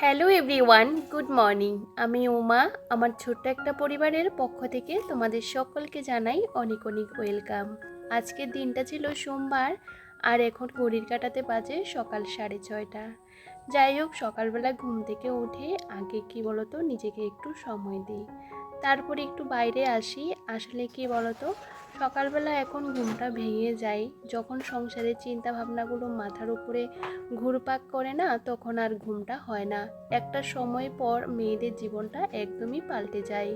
Hello everyone, good morning. আমি উমা। আমার ছোট্ট একটা পরিবারের পক্ষ থেকে তোমাদের সকলকে জানাই অনেক অনেক ওয়েলকাম। আজকের দিনটা ছিল সোমবার, আর এখন ঘড়ির কাঁটাতে বাজে সকাল 6:30। যাই হোক, সকালবেলা ঘুম থেকে উঠে আগে কি বলতো নিজেকে একটু সময় দিই, তারপরে একটু বাইরে আসি। আসলে কি বলতো, সকালবেলা এখন ঘুমটা ভেঙে যায় যখন সংসারের চিন্তা ভাবনাগুলো মাথার উপরে ঘুরপাক করে না, তখন আর ঘুমটা হয় না। একটা সময় পর মেয়েদের জীবনটা একদমই পাল্টে যায়।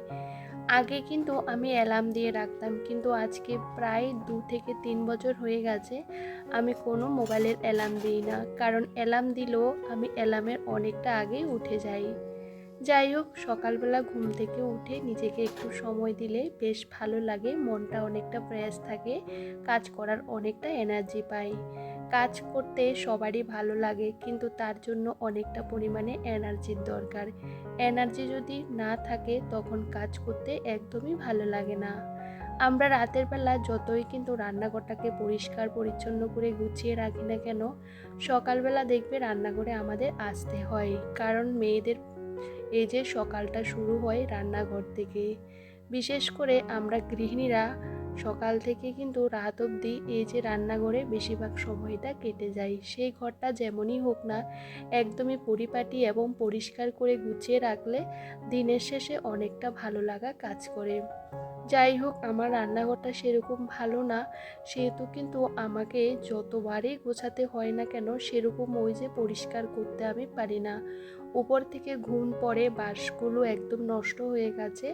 আগে কিন্তু আমি অ্যালার্ম দিয়ে রাখতাম, কিন্তু আজকে প্রায় 2 থেকে 3 বছর হয়ে গেছে আমি কোনো মোবাইলের অ্যালার্ম দিই না, কারণ অ্যালার্ম দিলেও আমি অ্যালার্মের অনেকটা আগেই উঠে যাই। যাই হোক, সকালবেলা ঘুম থেকে উঠে নিজেকে একটু সময় দিলে বেশ ভালো লাগে, মনটা অনেকটা ফ্রেশ থাকে, কাজ করার অনেকটা এনার্জি পাই। কাজ করতে সবারই ভালো লাগে, কিন্তু তার জন্য অনেকটা পরিমাণে এনার্জির দরকার। এনার্জি যদি না থাকে তখন কাজ করতে একদমই ভালো লাগে না। আমরা রাতের বেলা যতই কিন্তু রান্নাঘরটাকে পরিষ্কার পরিচ্ছন্ন করে গুছিয়ে রাখি না কেন, সকালবেলা দেখবে রান্নাঘরে আমাদের আসতে হয়, কারণ মেয়েদের এই যে সকালটা শুরু হয় রান্নাঘর থেকে। বিশেষ করে আমরা গৃহিণীরা সকাল থেকে কিন্তু রাত অবধি এই যে রান্নাঘরে বেশিরভাগ সময়টা কেটে যায়। সেই ঘরটা যেমনই হোক না, একদমই পরিপাটি এবং পরিষ্কার করে গুছিয়ে রাখলে দিনের শেষে অনেকটা ভালো লাগা কাজ করে। যাই হোক, আমার রান্নাঘরটা সেরকম ভালো না, সেহেতু কিন্তু আমাকে যতবারই গোছাতে হয় না কেন সেরকম ওই যে পরিষ্কার করতে আমি পারি না। উপর থেকে ঘুম পড়ে বাঁশগুলো একদম নষ্ট হয়ে গেছে,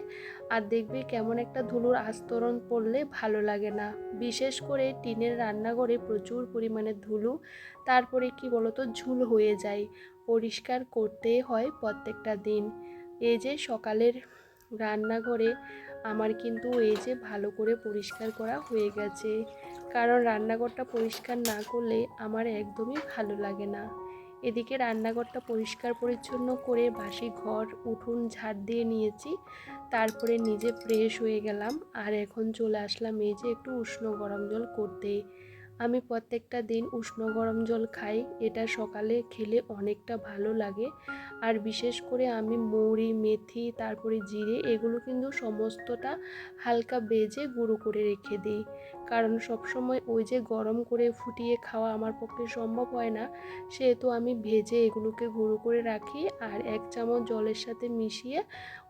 আর দেখবে কেমন একটা ধুলোর আস্তরণ পড়লে ভালো লাগে না। বিশেষ করে টিনের রান্নাঘরে প্রচুর পরিমাণে ধুলো, তারপরে কি বলতো ঝুল হয়ে যায়, পরিষ্কার করতেই হয় প্রত্যেকটা দিন। এই যে সকালের রান্নাঘরে আমার কিন্তু এই যে ভালো করে পরিষ্কার করা হয়ে গেছে, কারণ রান্নাঘরটা পরিষ্কার না করলে আমার একদমই ভালো লাগে না। এদিকে রান্নাঘরটা পরিষ্কার পরিচ্ছন্ন করে বাসি ঘর উঠোন ঝাড় দিয়ে নিয়েছি, তারপরে নিজে ফ্রেশ হয়ে গেলাম। আর এখন চলে আসলাম এই যে একটু উষ্ণ গরম জল করতে। আমি প্রত্যেকটা দিন উষ্ণ গরম জল খাই, এটা সকালে খেলে অনেকটা ভালো লাগে। আর বিশেষ করে আমি মৌরি মেথি তারপরে জিরে এগুলো কিন্তু সমস্তটা হালকা ভেজে গুঁড়ো করে রেখে দিই, কারণ সবসময় ওই যে গরম করে ফুটিয়ে খাওয়া আমার পক্ষে সম্ভব হয় না, সেহেতু আমি ভেজে এগুলোকে গুঁড়ো করে রাখি আর 1 চামচ জলের সাথে মিশিয়ে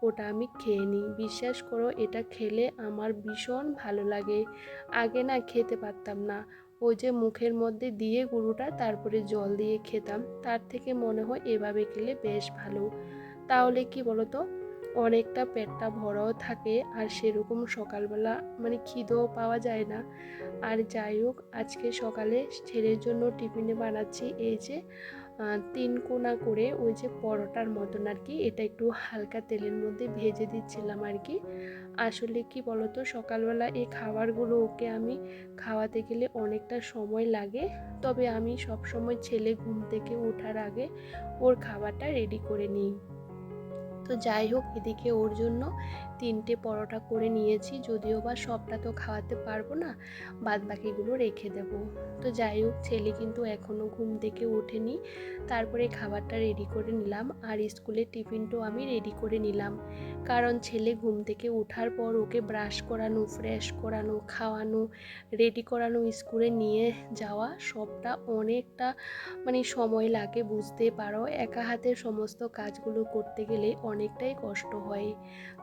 ওটা আমি খেয়ে নিই। বিশ্বাস করো, এটা খেলে আমার ভীষণ ভালো লাগে। আগে না খেতে পারতাম না, ওই যে মুখের মধ্যে দিয়ে গুঁড়োটা তারপরে জল দিয়ে খেতাম, তার থেকে মনে হয় এভাবে খেলে বেশ ভালো। তাহলে কি বলতো, অনেকটা পেটটা ভরাও থাকে, আর সেরকম সকালবেলা মানে খিদেও পাওয়া যায় না। আর যাই হোক, আজকে সকালে ছেলের জন্য টিফিনে বানাচ্ছি এই যে 3 কোনা করে ওই যে পরোটার মতন আর কি, এটা একটু হালকা তেলের মধ্যে ভেজে দিচ্ছিলাম আর কি। আসলে কি বলতো, সকালবেলা এই খাবারগুলো ওকে আমি খাওয়াতে গেলে অনেকটা সময় লাগে, তবে আমি সব সময় ছেলে ঘুম থেকে ওঠার আগে ওর খাবারটা রেডি করে নিই। তো যাই হোক, এদিকে ওর জন্য 3টে পরোটা করে নিয়েছি, যদিও বা সবটা তো খাওয়াতে পারবো না, বাদ বাকিগুলো রেখে দেব। তো যাই হোক, ছেলে কিন্তু এখনও ঘুম থেকে ওঠেনি, তারপরে খাবারটা রেডি করে নিলাম আর স্কুলের টিফিনটাও আমি রেডি করে নিলাম, কারণ ছেলে ঘুম থেকে ওঠার পর ওকে ব্রাশ করানো, ফ্রেশ করানো, খাওয়ানো, রেডি করানো, স্কুলে নিয়ে যাওয়া সবটা অনেকটা মানে সময় লাগে, বুঝতে পারো। একা হাতে সমস্ত কাজগুলো করতে গেলে অনেকটাই কষ্ট হয়,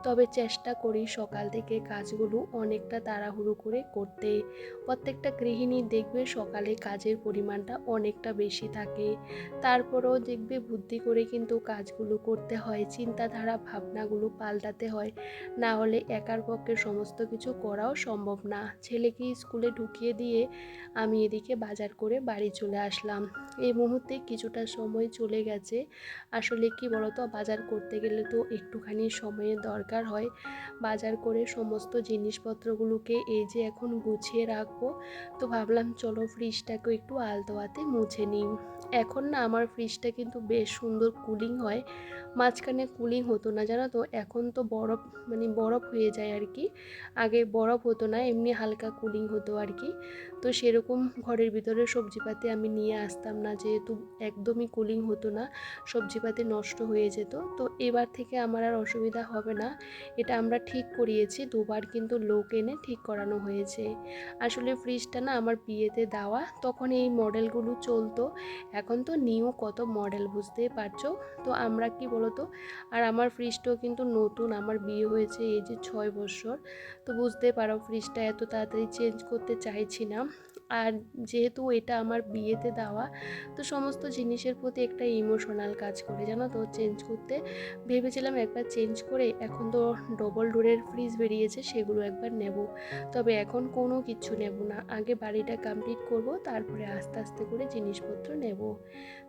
তবে চেষ্টা করি সকাল থেকে কাজগুলো অনেকটা তাড়াহুড়ো করে করতে। প্রত্যেকটা গৃহিণী দেখবে সকালে কাজের পরিমাণটা অনেকটা বেশি থাকে, তারপরেও দেখবে বুদ্ধি করে কিন্তু কাজগুলো করতে হয়, চিন্তাধারা ভাবনাগুলো পাল্টাতে হয়, না হলে একার পক্ষে সমস্ত কিছু করাও সম্ভব না। ছেলেকে স্কুলে ঢুকিয়ে দিয়ে আমি এদিকে বাজার করে বাড়ি চলে আসলাম। এই মুহূর্তে কিছুটা সময় চলে গেছে। আসলে কি বলতো, বাজার করতে গেলে তো একটুখানি সময়ের দরকার হয়, বাজার করে সমস্ত জিনিসপত্রগুলোকে এই যে এখন গুছিয়ে রাখবো। তো ভাবলাম চলো ফ্রিজটাকে একটু আলতো হাতে মুছে নিই। এখন না আমার ফ্রিজটা কিন্তু বেশ সুন্দর কুলিং হয়, মাঝখানে কুলিং হতো না জানো তো, এখন তো বরফ বরফ হয়ে যায় আর কি। আগে বরফ হতো না, এমনি হালকা কুলিং হতো আর কি। তো সেরকম ঘরের ভিতরে সবজিপাতি আমি নিয়ে আসতাম না, যেহেতু একদমই কুলিং হতো না, সবজিপাতি নষ্ট হয়ে যেত। তো এবার থেকে আমার আর অসুবিধা হবে না। এটা আমরা ঠিক করিয়েছি, দুবার কিন্তু লোক এনে ঠিক করানো হয়েছে। আসলে ফ্রিজটা না আমার বিয়েতে দেওয়া, তখন এই মডেলগুলো চলতো। এখন তো নিউ কত মডেল বুঝতেই পারছো। তো আমরা কি বলতো, আর আমার ফ্রিজটাও কিন্তু নতুন, আমার বিয়ে হয়েছে এই যে 6 বছর। তো বুঝতে পারো ফ্রিজটা এত তাড়াতাড়ি চেঞ্জ করতে চাইছি না। আর যেহেতু এটা আমার বিয়েতে দেওয়া, তো সমস্ত জিনিসের প্রতি একটা ইমোশনাল কাজ করে জানো তো, চেঞ্জ করতে ভেবেছিলাম একবার চেঞ্জ করে। এখন তো ডবল ডোরের ফ্রিজ বেরিয়েছে, সেগুলো একবার নেব। তবে এখন কোনো কিছু নেব না, আগে বাড়িটা কমপ্লিট করব, তারপরে আস্তে আস্তে করে জিনিসপত্র নেব।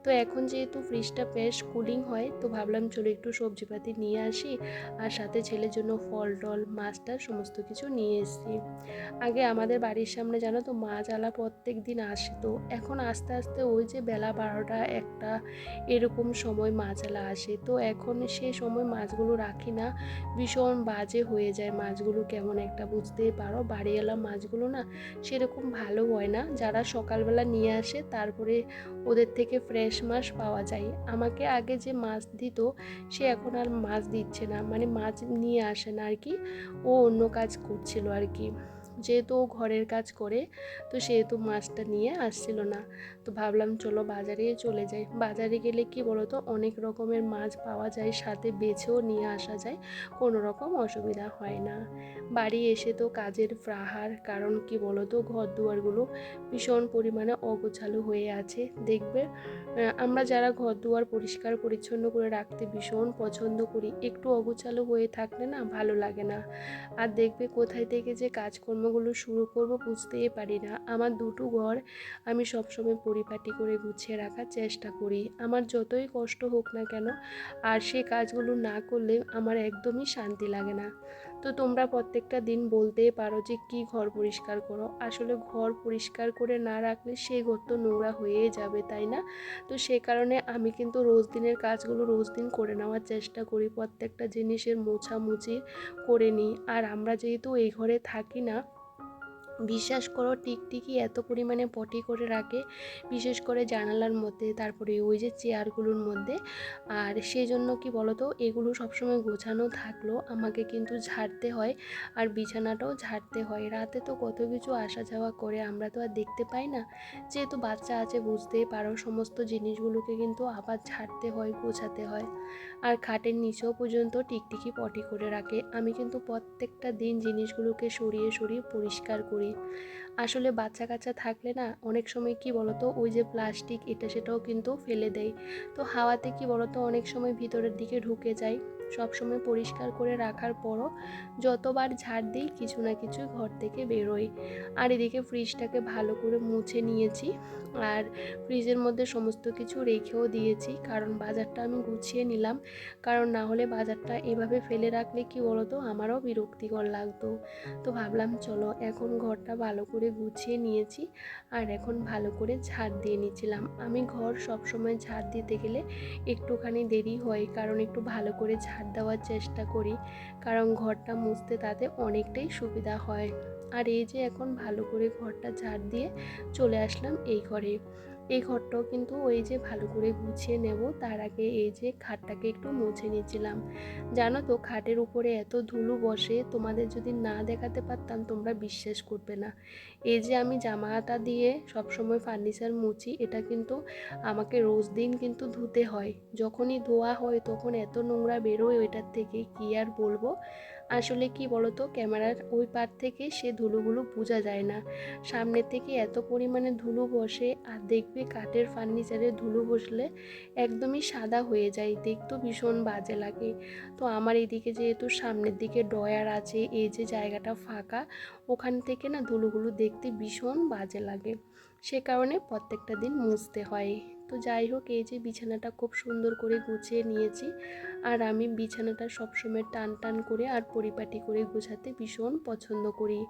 তো এখন যেহেতু ফ্রিজটা বেশ কুলিং হয়, তো ভাবলাম চলো একটু সবজিপাতি নিয়ে আসি, আর সাথে ছেলের জন্য ফল টল মাছ টাছ সমস্ত কিছু নিয়ে এসেছি। আগে আমাদের বাড়ির সামনে জানো তো মাছওয়ালা প্রত্যেক দিন আসতো, এখন আস্তে আস্তে ওই যে বেলা 12টা 1টা এরকম সময় মাছওয়ালা আসে, তো এখন সে সময় মাছগুলো রাখি না, ভীষণ বাজে হয়ে যায় মাছগুলো, কেমন একটা বুঝতেই পারো। বাড়িওয়ালা মাছগুলো না সেরকম ভালো হয় না, যারা সকালবেলা নিয়ে আসে তারপরে ওদের থেকে ফ্রেশ মাছ পাওয়া যায়। আমাকে আগে যে মাছ দিত সে এখন আর মাছ দিচ্ছে না, মাছ নিয়ে আসে না আর কি, ও অন্য কাজ করছিল আর কি। যেহেতু ও ঘরের কাজ করে, তো সেহেতু মাছটা নিয়ে আসছিল না। তো ভাবলাম চলো বাজারে চলে যাই। বাজারে গেলে কি বলতো, অনেক রকমের মাছ পাওয়া যায়, সাথে বেছেও নিয়ে আসা যায়, কোনো রকম অসুবিধা হয় না। বাড়ি এসে তো কাজের প্রহার, কারণ কি বলতো ঘর দুয়ারগুলো ভীষণ পরিমাণে অগোছালো হয়ে আছে। দেখবে আমরা যারা ঘর দুয়ার পরিষ্কার পরিচ্ছন্ন করে রাখতে ভীষণ পছন্দ করি, একটু অগোছালো হয়ে থাকলে না ভালো লাগে না। আর দেখবে কোথায় থেকে যে কাজকর্মগুলো শুরু করব বুঝতেই পারি না। আমার দুটো ঘর আমি সবসময় পরিপাটি করে গুছিয়ে রাখার চেষ্টা করি, আমার যতই কষ্ট হোক না কেন। আর সে কাজগুলো না করলে আমার একদমই শান্তি লাগে না। তো তোমরা প্রত্যেকটা দিন বলতেই পারো যে কি ঘর পরিষ্কার করো, আসলে ঘর পরিষ্কার করে না রাখলে সেই ঘর তো নোংরা হয়েই যাবে, তাই না? তো সে কারণে আমি কিন্তু রোজ দিনের কাজগুলো রোজ দিন করে নেওয়ার চেষ্টা করি, প্রত্যেকটা জিনিসের মোছামুছি করে নিই। আর আমরা যেহেতু এই ঘরে থাকি না, বিশ্বাস করো টিকটিকি এত পরিমাণে পটি করে রাখে, বিশেষ করে জানালার মধ্যে, তারপরে ওই যে চেয়ারগুলোর মধ্যে। আর সেই জন্য কি বলতো, এগুলো সবসময় গোছানো থাকলেও আমাকে কিন্তু ঝাড়তে হয়, আর বিছানাটাও ঝাড়তে হয়। রাতে তো কত কিছু আসা যাওয়া করে, আমরা তো আর দেখতে পাই না, যেহেতু বাচ্চা আছে বুঝতেই পারো, সমস্ত জিনিসগুলোকে কিন্তু আবার ঝাড়তে হয়, গোছাতে হয়। আর খাটের নিচেও পর্যন্ত টিকটিকি পটি করে রাখে, আমি কিন্তু প্রত্যেকটা দিন জিনিসগুলোকে সরিয়ে সরিয়ে পরিষ্কার করি। আসলে বাচ্চা কাচ্চা থাকলে না অনেক সময় কি বলতো, ওই যে প্লাস্টিক এটা সেটাও কিন্তু ফেলে দেয়, তো হাওয়াতে কি বলতো অনেক সময় ভিতরের দিকে ঢুকে যায়। সব সময় পরিষ্কার করে রাখার পরও যতবার ঝাড় দিই কিছু না কিছু ঘর থেকে বেরোয়। আর এদিকে ফ্রিজটাকে ভালো করে মুছে নিয়েছি, আর ফ্রিজের মধ্যে সমস্ত কিছু রেখেও দিয়েছি, কারণ বাজারটা আমি গুছিয়ে নিলাম, কারণ না হলে বাজারটা এভাবে ফেলে রাখলে কি বলতো আমারও বিরক্তিকর লাগতো। তো ভাবলাম চলো এখন ঘরটা ভালো করে গুছিয়ে নিয়েছি, আর এখন ভালো করে ঝাড় দিয়ে নিচ্ছিলাম। আমি ঘর সবসময় ঝাড় দিতে গেলে একটুখানি দেরি হয়, কারণ একটু ভালো করে ঝাড় দেওয়ার চেষ্টা করি, কারণ ঘরটা মুছতে তাতে অনেকটাই সুবিধা হয়। আর এই যে এখন ভালো করে ঘরটা ঝাড় দিয়ে চলে আসলাম এই ঘরে। এই ঘরটাও কিন্তু ওই যে ভালো করে গুছিয়ে নেব, তার আগে এই যে খাটটাকে একটু মুছে নিচ্ছিলাম। জানো তো খাটের উপরে এত ধুলো বসে, তোমাদের যদি না দেখাতে পারতাম তোমরা বিশ্বাস করবে না। এই যে আমি জামাটা দিয়ে সবসময় ফার্নিচার মুছি, এটা কিন্তু আমাকে রোজ দিন কিন্তু ধুতে হয়। যখনই ধোয়া হয় তখন এত নোংরা বেরোয় ওইটার থেকে, কি আর বলবো। আসলে কি বলতো, ক্যামেরার ওই পার থেকে সে ধুলোগুলো বোঝা যায় না, সামনের থেকে এত পরিমাণে ধুলো বসে। আর দেখবে কাঠের ফার্নিচারে ধুলো বসলে একদমই সাদা হয়ে যায়, দেখতেও ভীষণ বাজে লাগে। তো আমার এদিকে যেহেতু সামনের দিকে ডয়ার আছে, এই যে জায়গাটা ফাঁকা, ওখান থেকে না ধুলোগুলো দেখতে ভীষণ বাজে লাগে, সে কারণে প্রত্যেকটা দিন মুছতে হয়। তো যাই হোক, এই যে বিছানাটা খুব সুন্দর করে গুছিয়ে নিয়েছি। আর আমি বিছানাটা সবসময় টান টান করে আর পরিপাটি করে গোছাতে ভীষণ পছন্দ করি।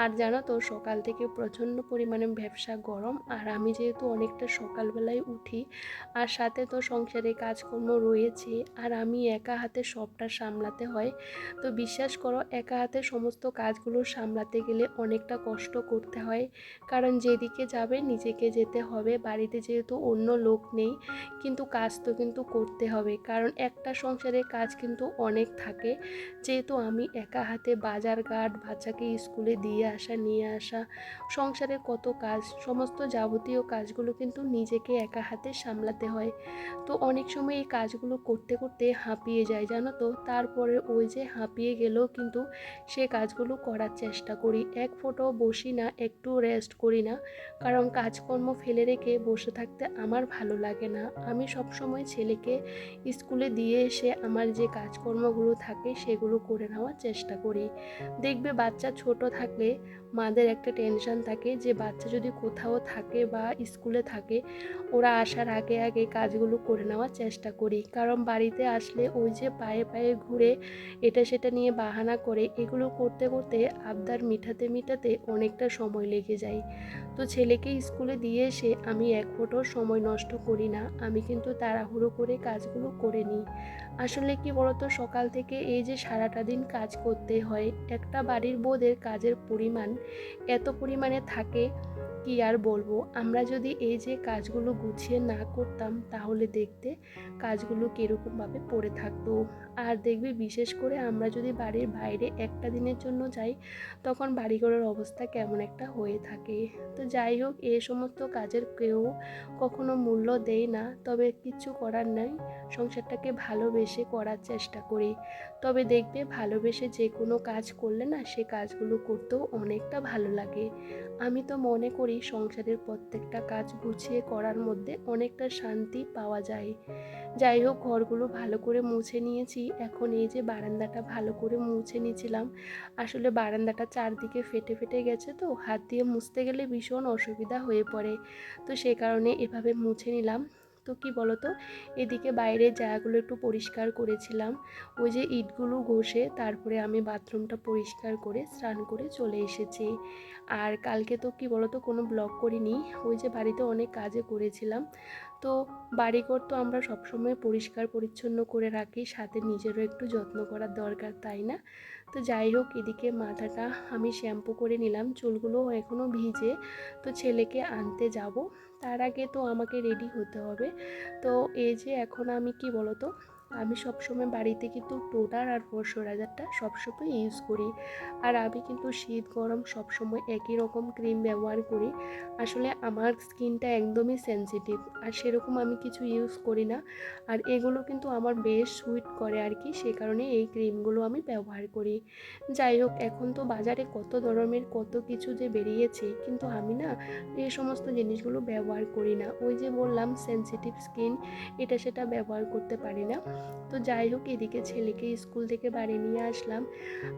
আর জানো তো, সকাল থেকে প্রচণ্ড পরিমাণে ভ্যাপসা গরম, আর আমি যেহেতু অনেকটা সকালবেলায় উঠি আর সাথে তো সংসারে কাজকর্ম রয়েছে, আর আমি একা হাতে সবটা সামলাতে হয়। তো বিশ্বাস করো, একা হাতে সমস্ত কাজগুলো সামলাতে গেলে অনেকটা কষ্ট করতে হয়, কারণ যেদিকে যাবে নিজেকে যেতে হবে। বাড়িতে যেহেতু অন্য লোক নেই, কিন্তু কাজ তো কিন্তু করতে হবে, কারণ একটা সংসারে কাজ কিন্তু অনেক থাকে। যেহেতু আমি একা হাতে বাজার ঘাট, বাচ্চাকে স্কুলে দিয়ে আসা, নিয়ে আসা, সংসারের কত কাজ, সমস্ত যাবতীয় কাজগুলো কিন্তু নিজেকে একা হাতে সামলাতে হয়। তো অনেক সময় এই কাজগুলো করতে করতে হাঁপিয়ে যায় জানো তো। তারপরে ওই যে হাঁপিয়ে গেলেও কিন্তু সে কাজগুলো করার চেষ্টা করি, এক ফোঁটাও বসি না, একটু রেস্ট করি না, কারণ কাজকর্ম ফেলে রেখে বসে থাকতে আমার ভালো লাগে না। আমি সবসময় ছেলেকে স্কুলে দিয়ে এসে আমার যে কাজকর্মগুলো থাকে সেগুলো করে নেওয়ার চেষ্টা করি। দেখবে বাচ্চা ছোট থাকলে মাদের একটা টেনশন থাকে যে বাচ্চা যদি কোথাও থাকে বা স্কুলে থাকে, ওরা আসার আগে আগে কাজগুলো করে নেওয়ার চেষ্টা করি, কারণ বাড়িতে আসলে ওই যে পায়ে পায়ে ঘুরে এটা সেটা নিয়ে বাহানা করে, এগুলো করতে করতে আবদার মিটাতে মিটাতে অনেকটা সময় লেগে যায়। তো ছেলেকে স্কুলে দিয়ে এসে আমি এক ফোঁটাও সময় নষ্ট করি না, আমি কিন্তু তাড়াহুড়ো করে কাজগুলো করে নিই। আসলে কি বলতো, সকাল থেকে এই যে সারাটা দিন কাজ করতে হয়, একটা বাড়ির বউদের কাজের পরিমাণ এত পরিমাণে থাকে, কি আর বলবো। আমরা যদি এই যে কাজগুলো গুছিয়ে না করতাম, তাহলে দেখতে কাজগুলো কীরকমভাবে পড়ে থাকতো। আর দেখবি, বিশেষ করে আমরা যদি বাড়ির বাইরে একটা দিনের জন্য যাই, তখন বাড়িঘরের অবস্থা কেমন একটা হয়ে থাকে। তো যাই হোক, এই সমস্ত কাজের কেউ কখনো মূল্য দেয় না, তবে কিছু করার নাই, সংসারটাকে ভালোবেসে করার চেষ্টা করি। তবে দেখবে, ভালোবেসে যে কোনো কাজ করলে না, সে কাজগুলো করতেও অনেকটা ভালো লাগে। আমি তো মনে করি সংসারের প্রত্যেকটা কাজ গুছিয়ে করার মধ্যে অনেকটা শান্তি পাওয়া যায়। যাই হোক, ঘরগুলো ভালো করে মুছে নিয়েছি। এখন এই যে বারান্দাটা ভালো করে মুছে নিয়েছিলাম। আসলে বারান্দাটা চারদিকে ফেটে ফেটে গেছে, তো হাত দিয়ে মুছতে গেলে ভীষণ অসুবিধা হয়ে পড়ে। তো সে কারণে এভাবে মুছে নিলাম। তো কি বলতো, এদিকে বাইরের জায়গাগুলো একটু পরিষ্কার করেছিলাম। ওই যে ইটগুলো ঘষে তারপরে আমি বাথরুমটা পরিষ্কার করে স্নান করে চলে এসেছি। আর কালকে তো কি বলতো, কোনো ব্লগ করিনি, ওই যে বাড়িতে অনেক কাজে করেছিলাম। তো বাড়িঘর তো আমরা সবসময় পরিষ্কার পরিচ্ছন্ন করে রাখি, সাথে নিজেরও একটু যত্ন করার দরকার, তাই না? তো যাই হোক, এদিকে মাথাটা আমি শ্যাম্পু করে নিলাম, চুলগুলো এখনও ভিজে। তো ছেলেকে আনতে যাব, তার আগে তো আমাকে রেডি হতে হবে। তো এই যে এখন আমি কি বলতো, আমি সবসময় বাড়িতে কিন্তু টোনার আর ময়শ্চারাইজারটা সবসময় ইউজ করি। আর আমি কিন্তু শীত গরম সবসময় একই রকম ক্রিম ব্যবহার করি। আসলে আমার স্কিনটা একদমই সেনসিটিভ, আর সেরকম আমি কিছু ইউজ করি না। আর এগুলো কিন্তু আমার বেশ সুইট করে আর কি, সে কারণে এই ক্রিমগুলো আমি ব্যবহার করি। যাই হোক, এখন তো বাজারে কত ধরনের কত কিছু যে বেরিয়েছে, কিন্তু আমি না এই সমস্ত জিনিসগুলো ব্যবহার করি না। ওই যে বললাম, সেনসিটিভ স্কিন, এটা সেটা ব্যবহার করতে পারি না। তো যাই হোক, এদিকে ছেলেকে স্কুল থেকে বাড়ি নিয়ে আসলাম,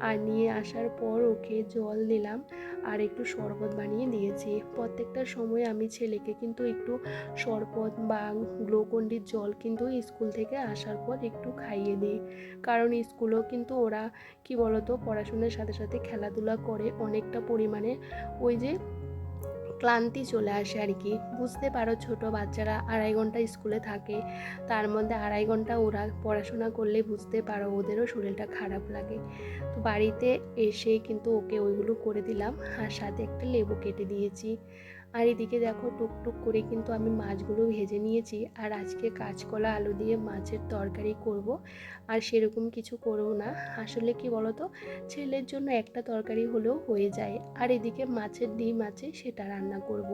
আর নিয়ে আসার পর ওকে জল দিলাম আর একটু শরবত বানিয়ে দিয়েছি। প্রত্যেকটা সময় আমি ছেলেকে কিন্তু একটু শরবত বা গ্লুকন্ডির জল কিন্তু স্কুল থেকে আসার পর একটু খাইয়ে দিই, কারণ স্কুলেও কিন্তু ওরা কি বলতো, পড়াশোনার সাথে সাথে খেলাধুলা করে, অনেকটা পরিমাণে ওই যে ক্লান্তি চলে আসে আর কি। বুঝতে পারো, ছোট বাচ্চারা 2.5 ঘন্টা স্কুলে থাকে, তার মধ্যে 2.5 ঘন্টা ওরা পড়াশোনা করলে বুঝতে পারো ওদেরও শরীরটা খারাপ লাগে। তো বাড়িতে এসে কিন্তু ওকে ওইগুলো করে দিলাম, আর সাথে একটা লেবু কেটে দিয়েছি। আর এদিকে দেখো, টুকটুক করে কিন্তু আমি মাছগুলো ভেজে নিয়েছি। আর আজকে কাঁচকলা আলু দিয়ে মাছের তরকারি করব, আর সেরকম কিছু করবো না। আসলে কি বলতো, ছেলের জন্য একটা তরকারি হলেও হয়ে যায়, আর এদিকে মাছের ডিম আছে, সেটা রান্না করব।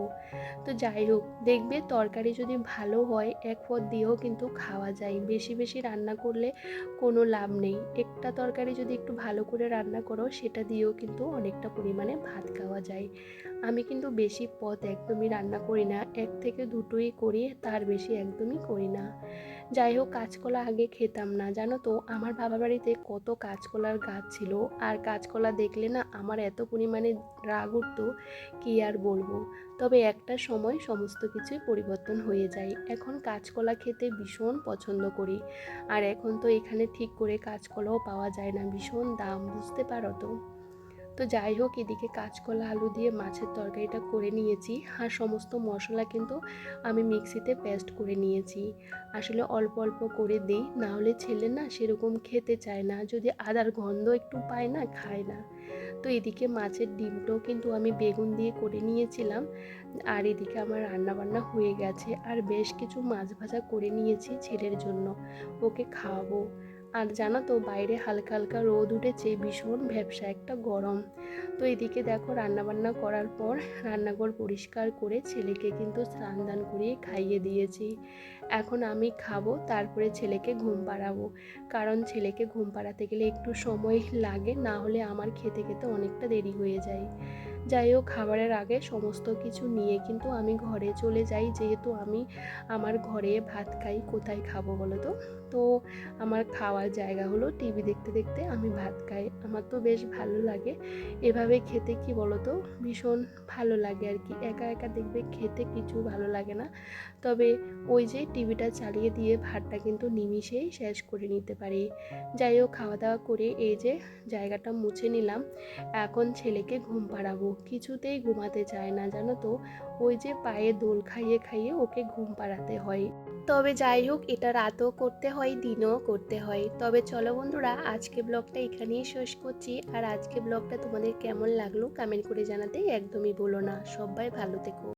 তো যাই হোক, দেখবে তরকারি যদি ভালো হয় এক পদ দিয়েও কিন্তু খাওয়া যায়, বেশি বেশি রান্না করলে কোনো লাভ নেই। একটা তরকারি যদি একটু ভালো করে রান্না করো, সেটা দিয়েও কিন্তু অনেকটা পরিমাণে ভাত খাওয়া যায়। আমি কিন্তু বেশি পদ একদমই রান্না করি না, 1 থেকে 2টোই করি, তার বেশি একদমই করি না। যাই হোক, কাঁচকলা আগে খেতাম না, জানো তো আমার বাবার বাড়িতে কত কাঁচকলার গাছ ছিল, আর কাঁচকলা দেখলে না আমার এত পরিমাণে রাগ উঠতো কি আর বলবো। তবে একটা সময় সমস্ত কিছুই পরিবর্তন হয়ে যায়, এখন কাঁচকলা খেতে ভীষণ পছন্দ করি। আর এখন তো এখানে ঠিক করে কাঁচকলাও পাওয়া যায় না, ভীষণ দাম, বুঝতে পারো তো। তো যাই হোক, এদিকে কাঁচকলা আলু দিয়ে মাছের তরকারিটা করে নিয়েছি, আর সমস্ত মশলা কিন্তু আমি মিক্সিতে পেস্ট করে নিয়েছি। আসলে অল্প অল্প করে দিই, না হলে ছেলে না সেরকম খেতে চায় না, যদি আদার গন্ধ একটু পায় না খায় না। তো এদিকে মাছের ডিমটাও কিন্তু আমি বেগুন দিয়ে করে নিয়েছিলাম। আর এদিকে আমার রান্নাবান্না হয়ে গেছে, আর বেশ কিছু মাছ ভাজা করে নিয়েছি ছেলের জন্য, ওকে খাওয়াবো। আর জানো তো বাইরে হালকা হালকা রোদ উঠেছে, ভীষণ ভ্যাপসা একটা গরম। তো এদিকে দেখো রান্নাবান্না করার পর রান্নাঘর পরিষ্কার করে ছেলেকে কিন্তু স্নান দান করিয়ে খাইয়ে দিয়েছি। এখন আমি খাবো, তারপরে ছেলেকে ঘুম পাড়াবো, কারণ ছেলেকে ঘুম পাড়াতে গেলে একটু সময় লাগে, না হলে আমার খেতে খেতে অনেকটা দেরি হয়ে যায়। যাই হোক, খাবারের আগে সমস্ত কিছু নিয়ে কিন্তু আমি ঘরে চলে যাই, যেহেতু আমি আমার ঘরে ভাত খাই, কোথায় খাবো বলো তো। তো আমার খাওয়ার জায়গা হলো টিভি দেখতে দেখতে আমি ভাত খাই, আমার তো বেশ ভালো লাগে এভাবে খেতে, কি বলো তো, ভীষণ ভালো লাগে আর কি। একা একা দেখবে খেতে কিছু ভালো লাগে না, তবে ওই যে টিভিটা চালিয়ে দিয়ে ভাতটা কিন্তু নিমিষেই শেষ করে নিতে পারি। যাই হোক, খাওয়া দাওয়া করে এই যে জায়গাটা মুছে নিলাম, এখন ছেলেকে ঘুম পাড়াবো, কিছুতেই ঘুমাতে চায় না জানো তো, ওই যে পায়ে দোল খাইয়ে খাইয়ে ওকে ঘুম পাড়াতে হয়। তবে যাই হোক, এটা রাতও করতে হয়, দিনও করতে হয়। তবে চলো বন্ধুরা, আজকে ব্লগটা এখানেই শেষ করছি। আর আজকে ব্লগটা তোমাদের কেমন লাগলো কমেন্ট করে জানাতে একদমই ভুলো না। সবাই ভালো থেকো।